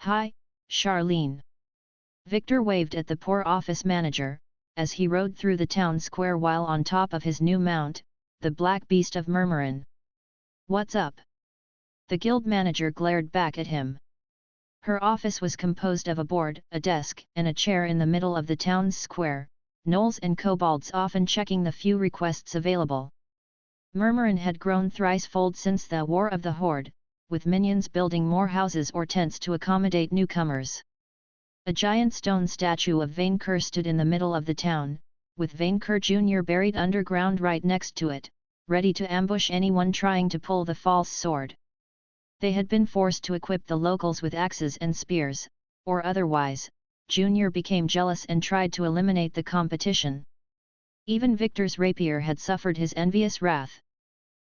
Hi, Charlene. Victor waved at the poor office manager, as he rode through the town square while on top of his new mount, the black beast of Murmurin. What's up? The guild manager glared back at him. Her office was composed of a board, a desk, and a chair in the middle of the town's square, gnolls and kobolds often checking the few requests available. Murmurin had grown thrice-fold since the War of the Horde, with minions building more houses or tents to accommodate newcomers. A giant stone statue of Vainqueur stood in the middle of the town, with Vainqueur Jr. buried underground right next to it, ready to ambush anyone trying to pull the false sword. They had been forced to equip the locals with axes and spears, or otherwise, Jr. became jealous and tried to eliminate the competition. Even Victor's rapier had suffered his envious wrath.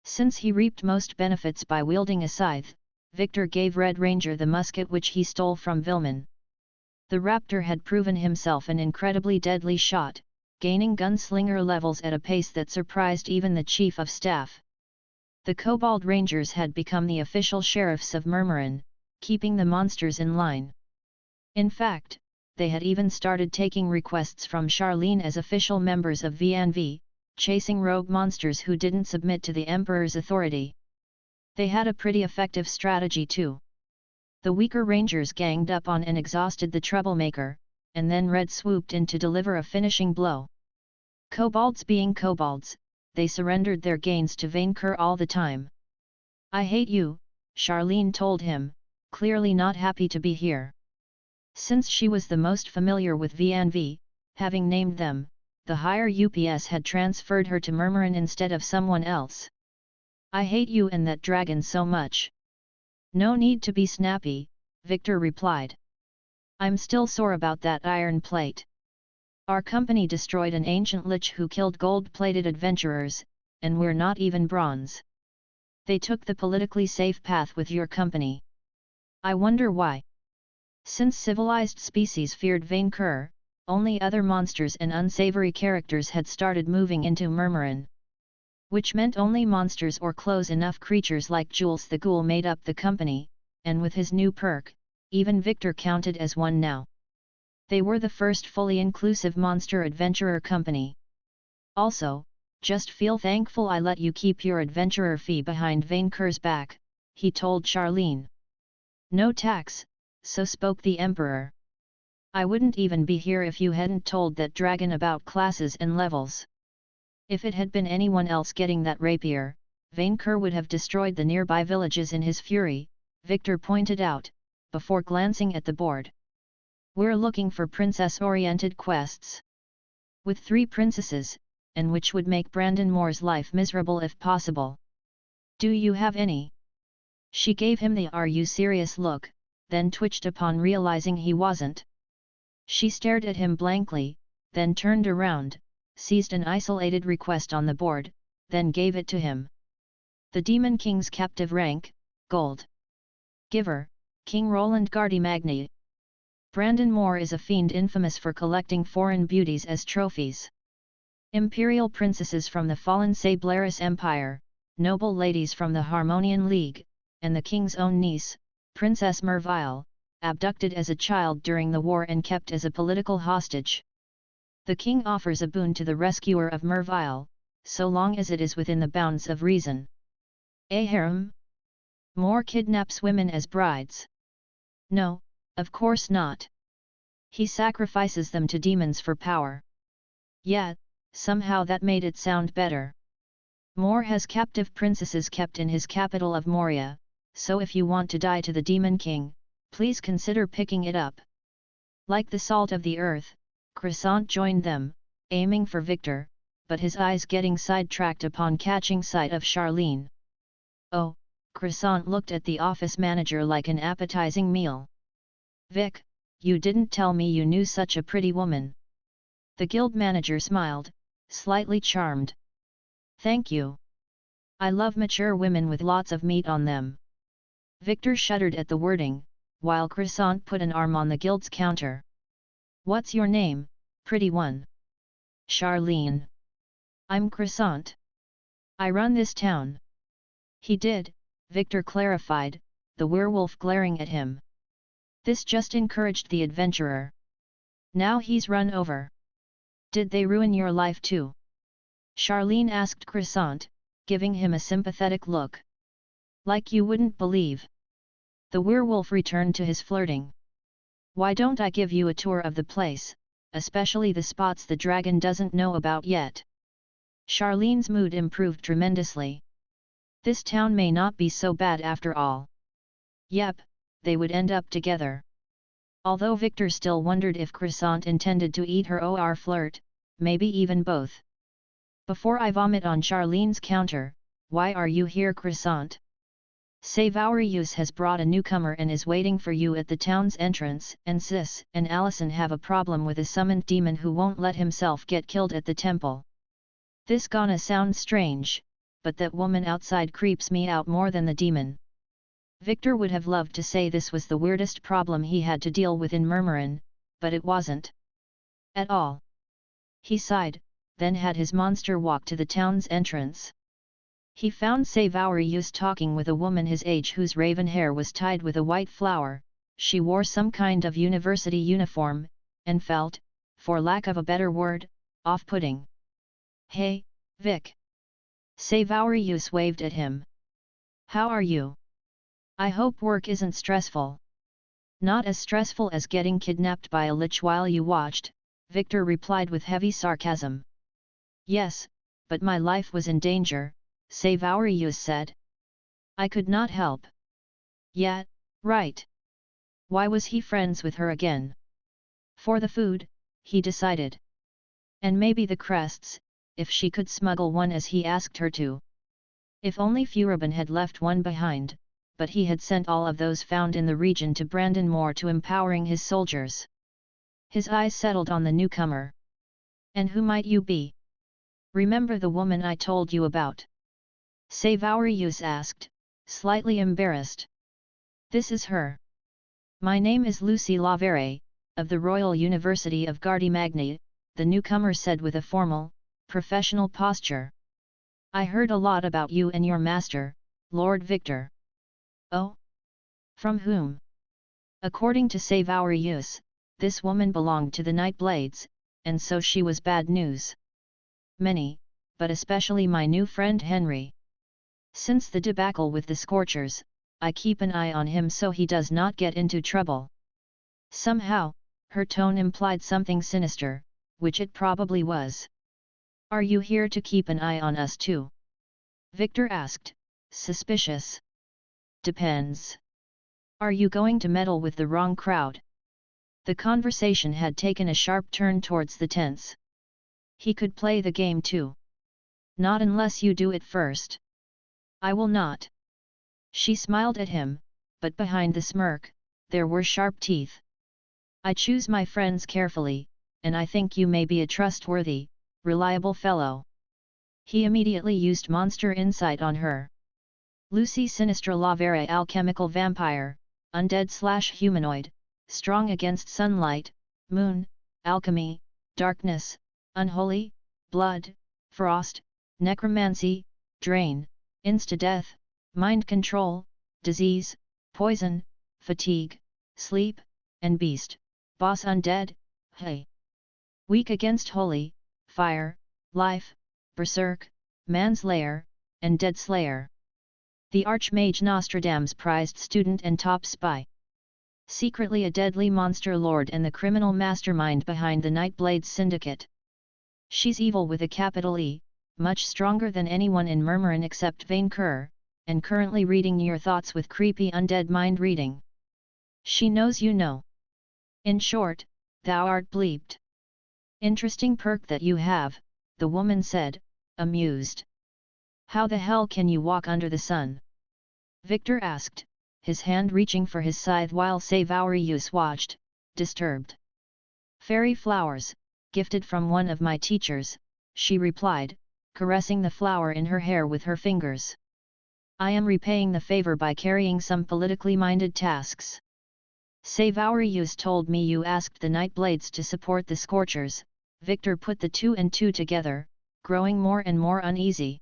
Since he reaped most benefits by wielding a scythe, Victor gave Red Ranger the musket which he stole from Vilman. The raptor had proven himself an incredibly deadly shot, gaining gunslinger levels at a pace that surprised even the chief of staff. The Kobold Rangers had become the official sheriffs of Murmurin, keeping the monsters in line. In fact, they had even started taking requests from Charlene as official members of VNV, chasing rogue monsters who didn't submit to the Emperor's authority. They had a pretty effective strategy too. The weaker Rangers ganged up on and exhausted the troublemaker, and then Red swooped in to deliver a finishing blow. Kobolds being kobolds, they surrendered their gains to Vainqueur all the time. "I hate you," Charlene told him, clearly not happy to be here. Since she was the most familiar with VNV, having named them, the higher UPS had transferred her to Murmurin instead of someone else. "I hate you and that dragon so much." "No need to be snappy," Victor replied. "I'm still sore about that iron plate. Our company destroyed an ancient lich who killed gold-plated adventurers, and we're not even bronze. They took the politically safe path with your company. I wonder why. Since civilized species feared Vainqueur, only other monsters and unsavory characters had started moving into Murmurin. Which meant only monsters or close-enough creatures like Jules the Ghoul made up the company, and with his new perk, even Victor counted as one now. They were the first fully inclusive monster adventurer company. Also, just feel thankful I let you keep your adventurer fee behind Vainqueur's back, he told Charlene. No tax, so spoke the Emperor. I wouldn't even be here if you hadn't told that dragon about classes and levels. If it had been anyone else getting that rapier, Vainqueur would have destroyed the nearby villages in his fury, Victor pointed out, before glancing at the board. We're looking for princess-oriented quests. With 3 princesses, and which would make Brandon Moore's life miserable if possible. Do you have any? She gave him the "Are you serious" look, then twitched upon realizing he wasn't. She stared at him blankly, then turned around, seized an isolated request on the board, then gave it to him. The Demon King's captive rank, gold. Giver, King Roland Gardimagny. Brandon Moore is a fiend infamous for collecting foreign beauties as trophies. Imperial princesses from the fallen Sablaris Empire, noble ladies from the Harmonian League, and the king's own niece, Princess Merville, abducted as a child during the war and kept as a political hostage. The king offers a boon to the rescuer of Merville, so long as it is within the bounds of reason. A harem? Moore kidnaps women as brides? No, of course not. He sacrifices them to demons for power. Yet, somehow that made it sound better. Moore has captive princesses kept in his capital of Moria, so if you want to die to the Demon King, please consider picking it up. Like the salt of the earth, Croissant joined them, aiming for Victor, but his eyes getting sidetracked upon catching sight of Charlene. Oh, Croissant looked at the office manager like an appetizing meal. Vic, you didn't tell me you knew such a pretty woman. The guild manager smiled, slightly charmed. Thank you. I love mature women with lots of meat on them. Victor shuddered at the wording, while Croissant put an arm on the guild's counter. What's your name, pretty one? Charlene. I'm Croissant. I run this town. He did, Victor clarified, the werewolf glaring at him. This just encouraged the adventurer. Now he's run over. Did they ruin your life too? Charlene asked Croissant, giving him a sympathetic look. Like you wouldn't believe. The werewolf returned to his flirting. Why don't I give you a tour of the place, especially the spots the dragon doesn't know about yet? Charlene's mood improved tremendously. This town may not be so bad after all. Yep, they would end up together. Although Victor still wondered if Croissant intended to eat her or flirt, maybe even both. Before I vomit on Charlene's counter, why are you here, Croissant? Savarus has brought a newcomer and is waiting for you at the town's entrance, and Sis and Allison have a problem with a summoned demon who won't let himself get killed at the temple. This gonna sound strange, but that woman outside creeps me out more than the demon. Victor would have loved to say this was the weirdest problem he had to deal with in Murmurin, but it wasn't. At all. He sighed, then had his monster walk to the town's entrance. He found Savarus talking with a woman his age whose raven hair was tied with a white flower. She wore some kind of university uniform, and felt, for lack of a better word, off-putting. Hey, Vic. Savarus waved at him. How are you? I hope work isn't stressful. Not as stressful as getting kidnapped by a lich while you watched, Victor replied with heavy sarcasm. Yes, but my life was in danger, Savarus said. I could not help. Yeah, right. Why was he friends with her again? For the food, he decided. And maybe the crests, if she could smuggle one as he asked her to. If only Furibon had left one behind, but he had sent all of those found in the region to Brandon Moore to empowering his soldiers. His eyes settled on the newcomer. And who might you be? Remember the woman I told you about? Savarus asked, slightly embarrassed. This is her. My name is Lucy Lavere, of the Royal University of Gardy-Magny, the newcomer said with a formal, professional posture. I heard a lot about you and your master, Lord Victor. Oh? From whom? According to Savarus, this woman belonged to the Nightblades, and so she was bad news. Many, but especially my new friend Henry. Since the debacle with the Scorchers, I keep an eye on him so he does not get into trouble. Somehow, her tone implied something sinister, which it probably was. Are you here to keep an eye on us too? Victor asked, suspicious. Depends. Are you going to meddle with the wrong crowd? The conversation had taken a sharp turn towards the tense. He could play the game too. Not unless you do it first. I will not. She smiled at him, but behind the smirk, there were sharp teeth. I choose my friends carefully, and I think you may be a trustworthy, reliable fellow. He immediately used monster insight on her. Lucy Sinistra Lavere, alchemical vampire, undead/humanoid, strong against sunlight, moon, alchemy, darkness, unholy, blood, frost, necromancy, drain, insta-death, mind control, disease, poison, fatigue, sleep, and beast, boss undead, hey. Weak against holy, fire, life, berserk, manslayer, and dead slayer. The Archmage Nostradamus prized student and top spy. Secretly a deadly monster lord and the criminal mastermind behind the Nightblades Syndicate. She's evil with a capital E, much stronger than anyone in Murmurin except Vainqueur, and currently reading your thoughts with creepy undead mind reading. She knows you know. In short, thou art bleeped. Interesting perk that you have, the woman said, amused. How the hell can you walk under the sun? Victor asked, his hand reaching for his scythe while Savarus watched, disturbed. Fairy flowers, gifted from one of my teachers, she replied, caressing the flower in her hair with her fingers. I am repaying the favor by carrying some politically minded tasks. Savarus told me you asked the Nightblades to support the Scorchers. Victor put the two and two together, growing more and more uneasy.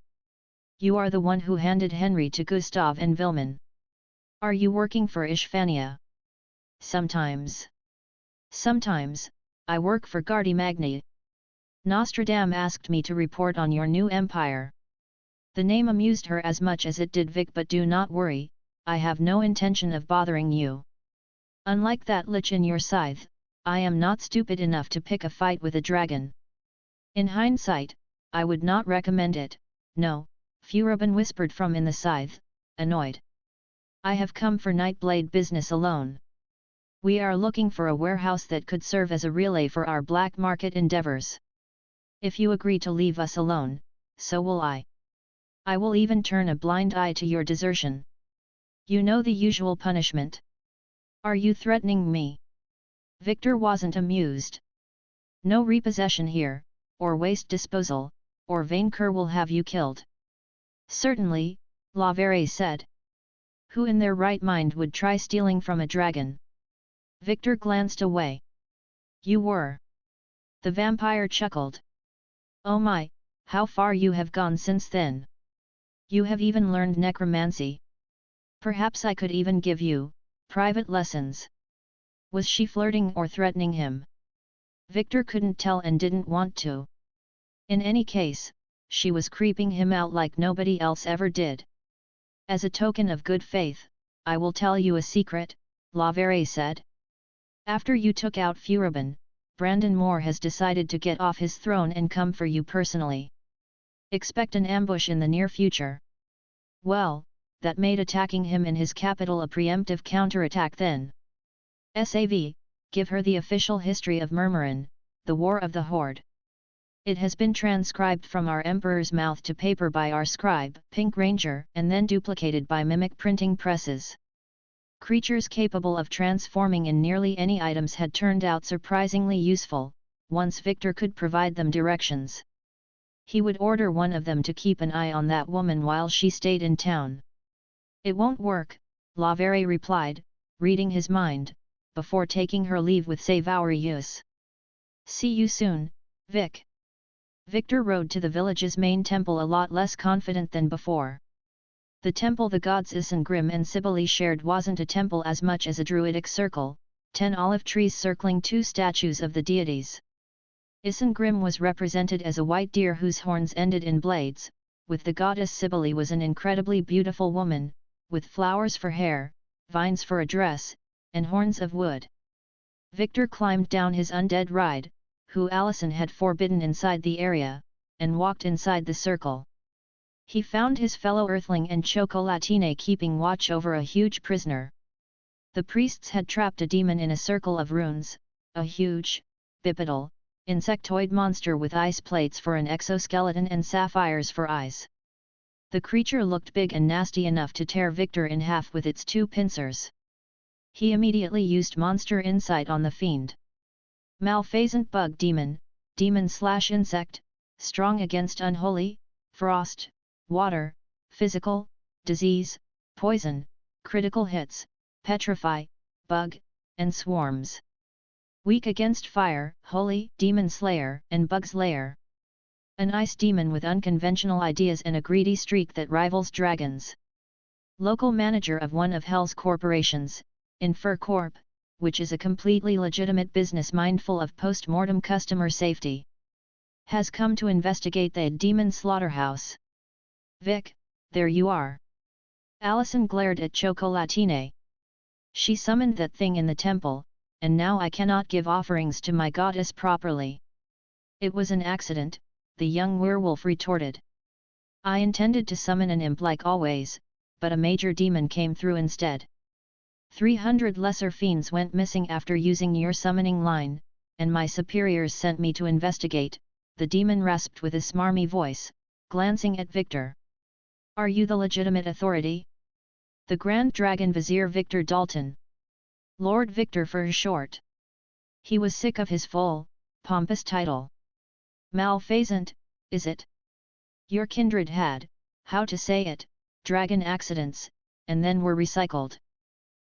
You are the one who handed Henry to Gustav and Vilman. Are you working for Ishvania? sometimes. Sometimes, I work for Gardy Magni. Nostradam asked me to report on your new empire. The name amused her as much as it did Vic, but do not worry, I have no intention of bothering you. Unlike that lich in your scythe, I am not stupid enough to pick a fight with a dragon. In hindsight, I would not recommend it, no, Furubin whispered from in the scythe, annoyed. I have come for Nightblade business alone. We are looking for a warehouse that could serve as a relay for our black market endeavors. If you agree to leave us alone, so will I. I will even turn a blind eye to your desertion. You know the usual punishment. Are you threatening me? Victor wasn't amused. No repossession here, or waste disposal, or Vainqueur will have you killed. Certainly, Lavere said. Who in their right mind would try stealing from a dragon? Victor glanced away. You were. The vampire chuckled. Oh my, how far you have gone since then. You have even learned necromancy. Perhaps I could even give you private lessons. Was she flirting or threatening him? Victor couldn't tell and didn't want to. In any case, she was creeping him out like nobody else ever did. As a token of good faith, I will tell you a secret, Lavere said. After you took out Furubin, Brandon Moore has decided to get off his throne and come for you personally. Expect an ambush in the near future. Well, that made attacking him in his capital a preemptive counterattack then. Sav, give her the official history of Murmurin, the War of the Hoard. It has been transcribed from our Emperor's mouth to paper by our scribe, Pink Ranger, and then duplicated by mimic printing presses. Creatures capable of transforming in nearly any items had turned out surprisingly useful, once Victor could provide them directions. He would order one of them to keep an eye on that woman while she stayed in town. It won't work, Lavere replied, reading his mind, before taking her leave with Savaurius. See you soon, Vic. Victor rode to the village's main temple a lot less confident than before. The temple the gods Isengrim and Cybele shared wasn't a temple as much as a druidic circle, 10 olive trees circling 2 statues of the deities. Isengrim was represented as a white deer whose horns ended in blades, with the goddess Cybele was an incredibly beautiful woman, with flowers for hair, vines for a dress, and horns of wood. Victor climbed down his undead ride, who Allison had forbidden inside the area, and walked inside the circle. He found his fellow Earthling and Chocolatine keeping watch over a huge prisoner. The priests had trapped a demon in a circle of runes, a huge, bipedal, insectoid monster with ice plates for an exoskeleton and sapphires for eyes. The creature looked big and nasty enough to tear Victor in half with its 2 pincers. He immediately used monster insight on the fiend. Malfeasant bug demon, demon/insect, strong against unholy, frost, water, physical, disease, poison, critical hits, petrify, bug, and swarms. Weak against fire, holy, demon slayer, and bug slayer. An ice demon with unconventional ideas and a greedy streak that rivals dragons. Local manager of one of Hell's corporations, Infer Corp, which is a completely legitimate business mindful of post-mortem customer safety. Has come to investigate the demon slaughterhouse. Vic, there you are. Allison glared at Chocolatine. She summoned that thing in the temple, and now I cannot give offerings to my goddess properly. It was an accident, the young werewolf retorted. I intended to summon an imp like always, but a major demon came through instead. 300 lesser fiends went missing after using your summoning line, and my superiors sent me to investigate, the demon rasped with a smarmy voice, glancing at Victor. Are you the legitimate authority? The Grand Dragon Vizier Victor Dalton. Lord Victor for short. He was sick of his full, pompous title. Malfeasant, is it? Your kindred had, how to say it, dragon accidents, and then were recycled.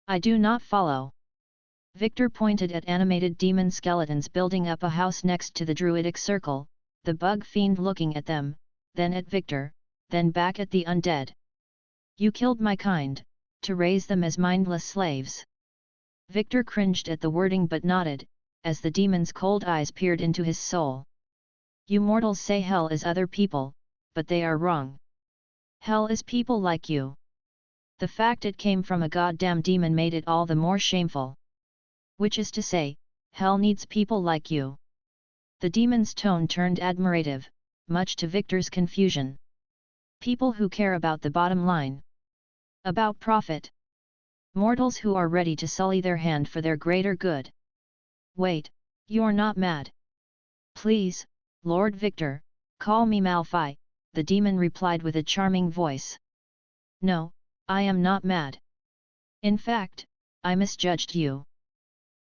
I do not follow. Victor pointed at animated demon skeletons building up a house next to the druidic circle, the bug fiend looking at them, then at Victor, then back at the undead. You killed my kind, to raise them as mindless slaves. Victor cringed at the wording but nodded, as the demon's cold eyes peered into his soul. You mortals say hell is other people, but they are wrong. Hell is people like you. The fact it came from a goddamn demon made it all the more shameful. Which is to say, hell needs people like you. The demon's tone turned admirative, much to Victor's confusion. People who care about the bottom line. About profit. Mortals who are ready to sully their hand for their greater good. Wait, you're not mad. Please, Lord Victor, call me Malphite, the demon replied with a charming voice. No, I am not mad. In fact, I misjudged you.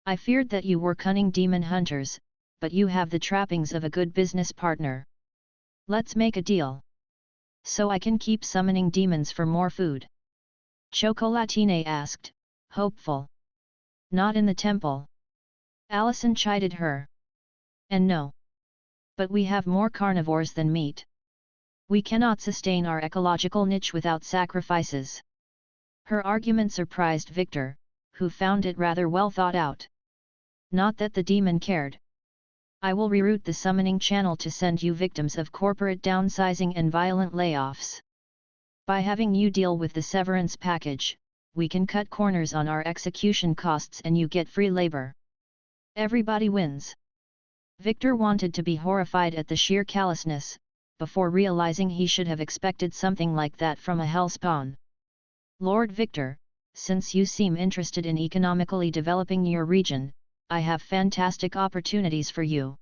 I feared that you were cunning demon hunters, but you have the trappings of a good business partner. Let's make a deal. So I can keep summoning demons for more food. Chocolatine asked, hopeful. Not in the temple. Allison chided her. And no. But we have more carnivores than meat. We cannot sustain our ecological niche without sacrifices. Her argument surprised Victor, who found it rather well thought out. Not that the demon cared. I will reroute the summoning channel to send you victims of corporate downsizing and violent layoffs. By having you deal with the severance package, we can cut corners on our execution costs and you get free labor. Everybody wins. Victor wanted to be horrified at the sheer callousness, before realizing he should have expected something like that from a hellspawn. Lord Victor, since you seem interested in economically developing your region, I have fantastic opportunities for you.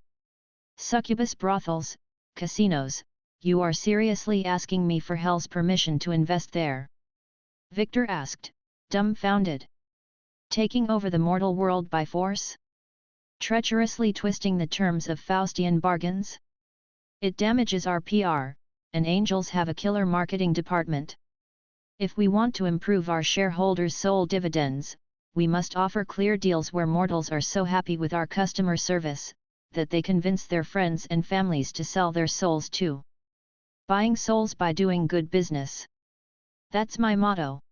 Succubus brothels, casinos, you are seriously asking me for hell's permission to invest there? Victor asked, dumbfounded. Taking over the mortal world by force? Treacherously twisting the terms of Faustian bargains? It damages our PR, and angels have a killer marketing department. If we want to improve our shareholders' sole dividends, we must offer clear deals where mortals are so happy with our customer service, that they convince their friends and families to sell their souls too. Buying souls by doing good business. That's my motto.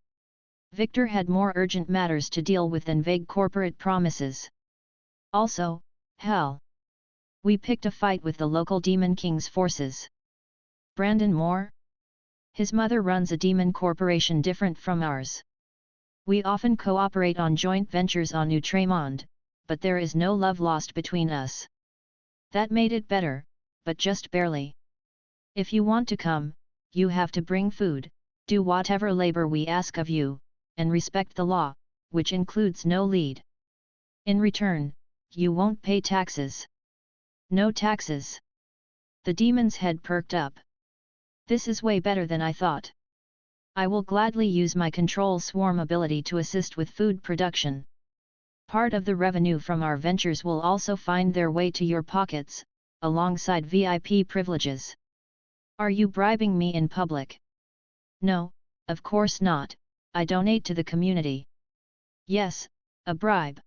Victor had more urgent matters to deal with than vague corporate promises. Also, hell. We picked a fight with the local Demon King's forces. Brandon Moore? His mother runs a demon corporation different from ours. We often cooperate on joint ventures on Outremonde, but there is no love lost between us. That made it better, but just barely. If you want to come, you have to bring food, do whatever labor we ask of you, and respect the law, which includes no lead. In return, you won't pay taxes. No taxes. The demon's head perked up. This is way better than I thought. I will gladly use my control swarm ability to assist with food production. Part of the revenue from our ventures will also find their way to your pockets, alongside VIP privileges. Are you bribing me in public? No, of course not, I donate to the community. Yes, a bribe.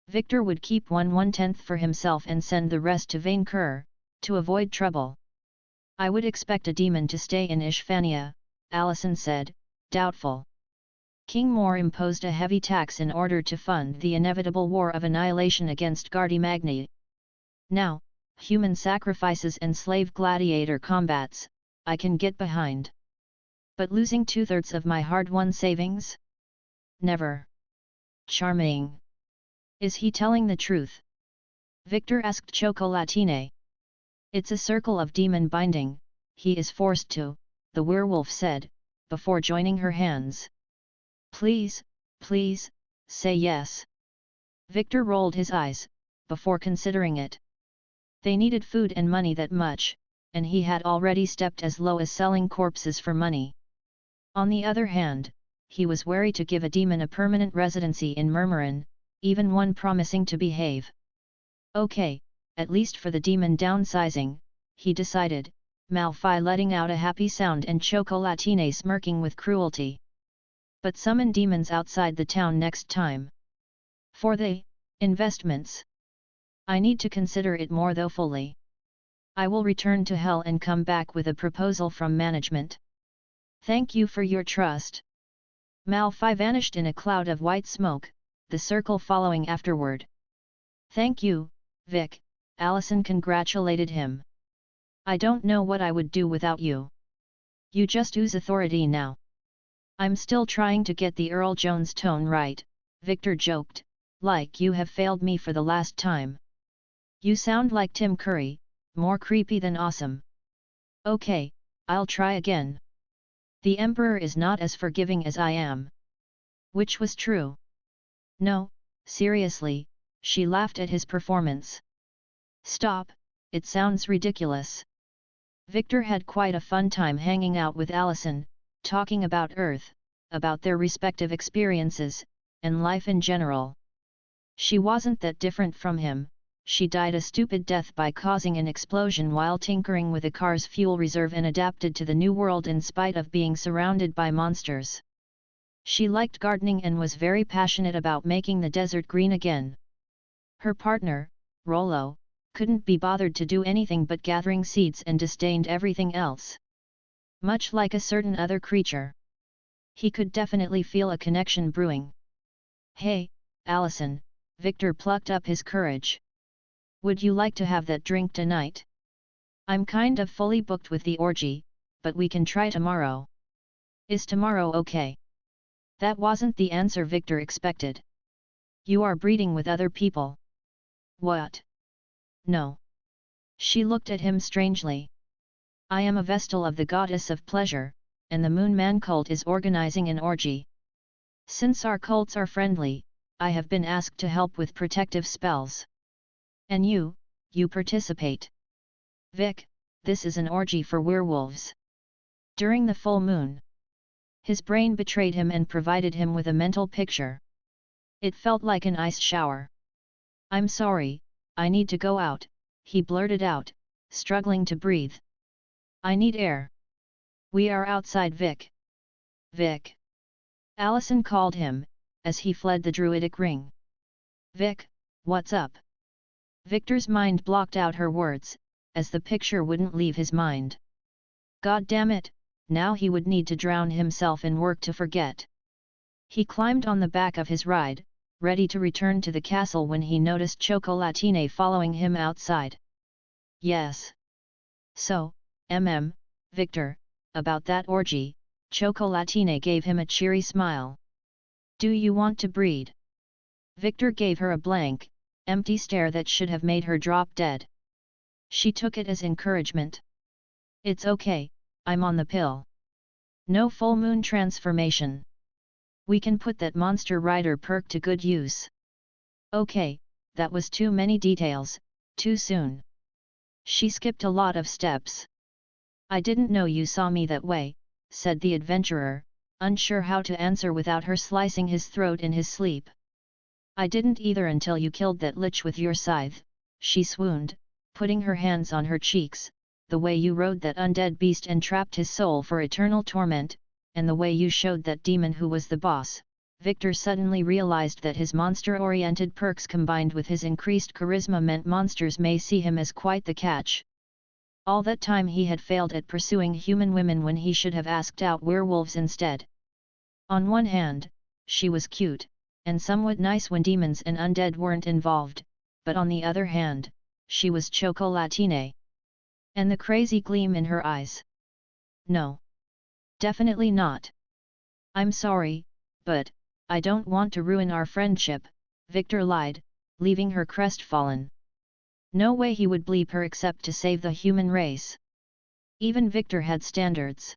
Victor would keep 1/10 for himself and send the rest to Vainqueur, to avoid trouble. I would expect a demon to stay in Ishvania, Allison said, doubtful. King Moore imposed a heavy tax in order to fund the inevitable war of annihilation against Gardy Magni. Now, human sacrifices and slave gladiator combats, I can get behind. But losing 2/3 of my hard-won savings? Never. Charming. Is he telling the truth? Victor asked Chocolatine. It's a circle of demon binding, he is forced to, the werewolf said, before joining her hands. Please, please, say yes. Victor rolled his eyes, before considering it. They needed food and money that much, and he had already stepped as low as selling corpses for money. On the other hand, he was wary to give a demon a permanent residency in Murmurin, even one promising to behave. Okay, at least for the demon downsizing, he decided, Malphite letting out a happy sound and Chocolatine smirking with cruelty. But summon demons outside the town next time. For the investments. I need to consider it more though fully. I will return to hell and come back with a proposal from management. Thank you for your trust. Malphite vanished in a cloud of white smoke, the circle following afterward. "Thank you, Vic," Allison congratulated him. "I don't know what I would do without you. You just ooze authority now." "I'm still trying to get the Earl Jones tone right," Victor joked, "like you have failed me for the last time. You sound like Tim Curry, more creepy than awesome." "Okay, I'll try again. The Emperor is not as forgiving as I am." Which was true. "No, seriously," she laughed at his performance. "Stop, it sounds ridiculous." Victor had quite a fun time hanging out with Allison, talking about Earth, about their respective experiences, and life in general. She wasn't that different from him. She died a stupid death by causing an explosion while tinkering with a car's fuel reserve and adapted to the new world in spite of being surrounded by monsters. She liked gardening and was very passionate about making the desert green again. Her partner, Rollo, couldn't be bothered to do anything but gathering seeds and disdained everything else. Much like a certain other creature. He could definitely feel a connection brewing. "Hey, Allison," Victor plucked up his courage. "Would you like to have that drink tonight? I'm kind of fully booked with the orgy, but we can try tomorrow. Is tomorrow okay?" That wasn't the answer Victor expected. "You are breeding with other people." "What? No." She looked at him strangely. "I am a vestal of the goddess of pleasure, and the Moon Man cult is organizing an orgy. Since our cults are friendly, I have been asked to help with protective spells. And you participate. Vic, this is an orgy for werewolves. During the full moon." His brain betrayed him and provided him with a mental picture. It felt like an ice shower. "I'm sorry, I need to go out," he blurted out, struggling to breathe. "I need air." "We are outside, Vic." "Vic!" Allison called him, as he fled the druidic ring. "Vic, what's up?" Victor's mind blocked out her words, as the picture wouldn't leave his mind. God damn it, now he would need to drown himself in work to forget. He climbed on the back of his ride, ready to return to the castle when he noticed Chocolatine following him outside. "Yes. So, Victor, about that orgy," Chocolatine gave him a cheery smile. "Do you want to breed?" Victor gave her a blank, empty stare that should have made her drop dead. She took it as encouragement. "It's okay, I'm on the pill. No full moon transformation. We can put that monster rider perk to good use." "Okay, that was too many details, too soon." She skipped a lot of steps. "I didn't know you saw me that way," said the adventurer, unsure how to answer without her slicing his throat in his sleep. "I didn't either until you killed that lich with your scythe," she swooned, putting her hands on her cheeks. "The way you rode that undead beast and trapped his soul for eternal torment, and the way you showed that demon who was the boss." Victor suddenly realized that his monster-oriented perks combined with his increased charisma meant monsters may see him as quite the catch. All that time he had failed at pursuing human women when he should have asked out werewolves instead. On one hand, she was cute, and somewhat nice when demons and undead weren't involved, but on the other hand, she was Chocolatine. And the crazy gleam in her eyes. "No. Definitely not. I'm sorry, but I don't want to ruin our friendship," Victor lied, leaving her crestfallen. No way he would bleep her except to save the human race. Even Victor had standards.